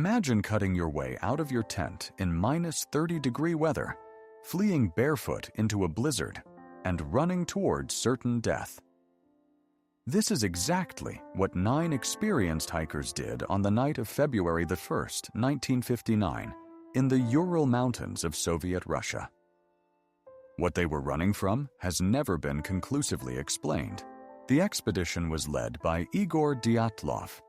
Imagine cutting your way out of your tent in -30-degree weather, fleeing barefoot into a blizzard, and running towards certain death. This is exactly what 9 experienced hikers did on the night of February 1st, 1959, in the Ural Mountains of Soviet Russia. What they were running from has never been conclusively explained. The expedition was led by Igor Dyatlov,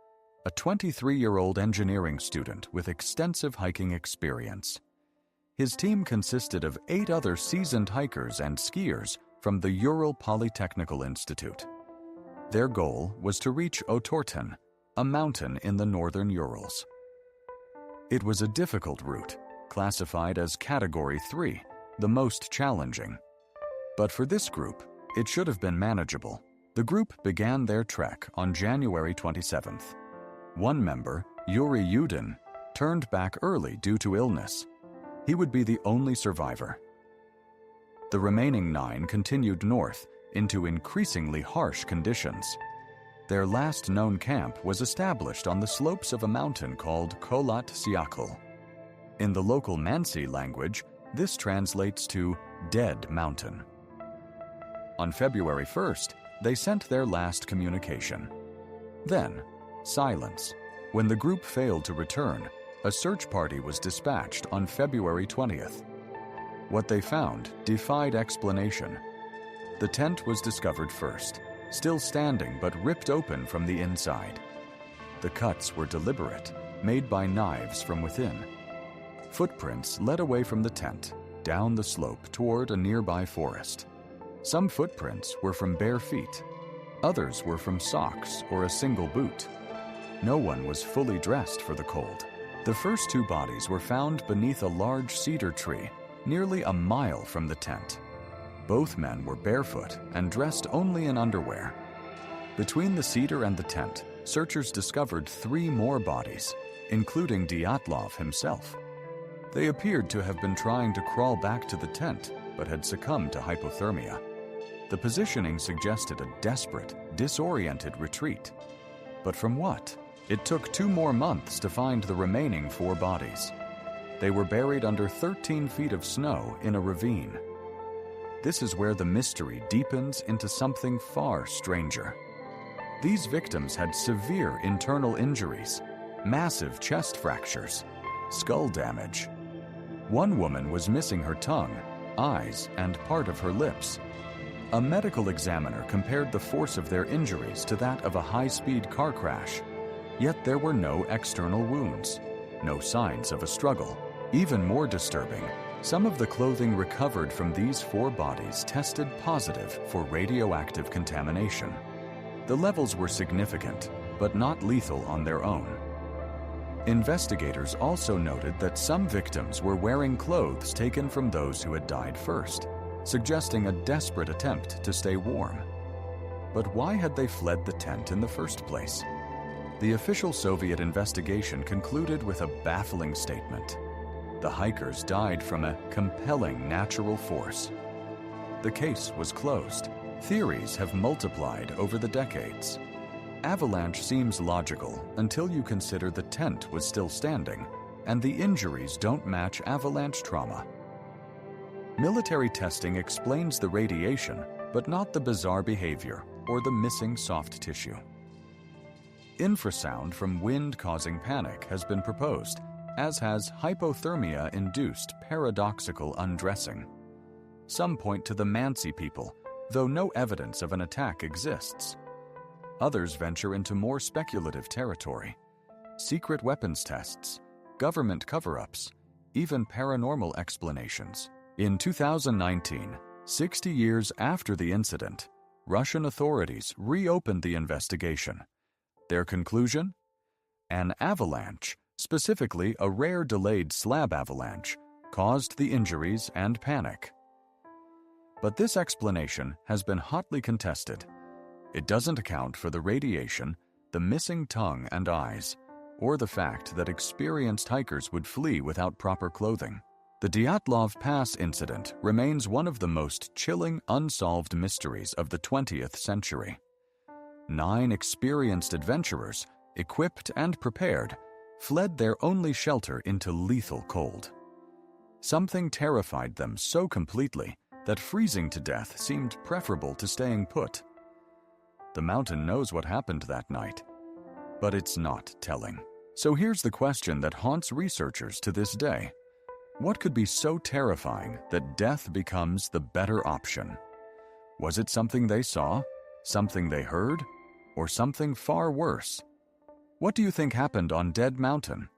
a 23-year-old engineering student with extensive hiking experience. His team consisted of 8 other seasoned hikers and skiers from the Ural Polytechnical Institute. Their goal was to reach Otorten, a mountain in the northern Urals. It was a difficult route, classified as Category 3, the most challenging. But for this group, it should have been manageable. The group began their trek on January 27th. One member, Yuri Yudin, turned back early due to illness. He would be the only survivor. The remaining 9 continued north into increasingly harsh conditions. Their last known camp was established on the slopes of a mountain called Kholat Syakhl. In the local Mansi language, this translates to Dead Mountain. On February 1st, they sent their last communication. Then, silence. When the group failed to return, a search party was dispatched on February 20th. What they found defied explanation. The tent was discovered first, still standing but ripped open from the inside. The cuts were deliberate, made by knives from within. Footprints led away from the tent, down the slope toward a nearby forest. Some footprints were from bare feet. Others were from socks or a single boot. No one was fully dressed for the cold. The first 2 bodies were found beneath a large cedar tree, nearly a mile from the tent. Both men were barefoot and dressed only in underwear. Between the cedar and the tent, searchers discovered 3 more bodies, including Dyatlov himself. They appeared to have been trying to crawl back to the tent, but had succumbed to hypothermia. The positioning suggested a desperate, disoriented retreat. But from what? It took 2 more months to find the remaining 4 bodies. They were buried under 13 feet of snow in a ravine. This is where the mystery deepens into something far stranger. These victims had severe internal injuries, massive chest fractures, skull damage. One woman was missing her tongue, eyes, and part of her lips. A medical examiner compared the force of their injuries to that of a high-speed car crash. Yet there were no external wounds, no signs of a struggle. Even more disturbing, some of the clothing recovered from these 4 bodies tested positive for radioactive contamination. The levels were significant, but not lethal on their own. Investigators also noted that some victims were wearing clothes taken from those who had died first, suggesting a desperate attempt to stay warm. But why had they fled the tent in the first place? The official Soviet investigation concluded with a baffling statement. The hikers died from a compelling natural force. The case was closed. Theories have multiplied over the decades. Avalanche seems logical until you consider the tent was still standing, and the injuries don't match avalanche trauma. Military testing explains the radiation, but not the bizarre behavior or the missing soft tissue. Infrasound from wind causing panic has been proposed, as has hypothermia-induced paradoxical undressing. Some point to the Mansi people, though no evidence of an attack exists. Others venture into more speculative territory. Secret weapons tests, government cover-ups, even paranormal explanations. In 2019, 60 years after the incident, Russian authorities reopened the investigation. Their conclusion? An avalanche, specifically a rare delayed slab avalanche, caused the injuries and panic. But this explanation has been hotly contested. It doesn't account for the radiation, the missing tongue and eyes, or the fact that experienced hikers would flee without proper clothing. The Dyatlov Pass incident remains one of the most chilling unsolved mysteries of the 20th century. 9 experienced adventurers, equipped and prepared, fled their only shelter into lethal cold. Something terrified them so completely that freezing to death seemed preferable to staying put. The mountain knows what happened that night, but it's not telling. So here's the question that haunts researchers to this day. What could be so terrifying that death becomes the better option? Was it something they saw, something they heard, or something far worse? What do you think happened on Dead Mountain?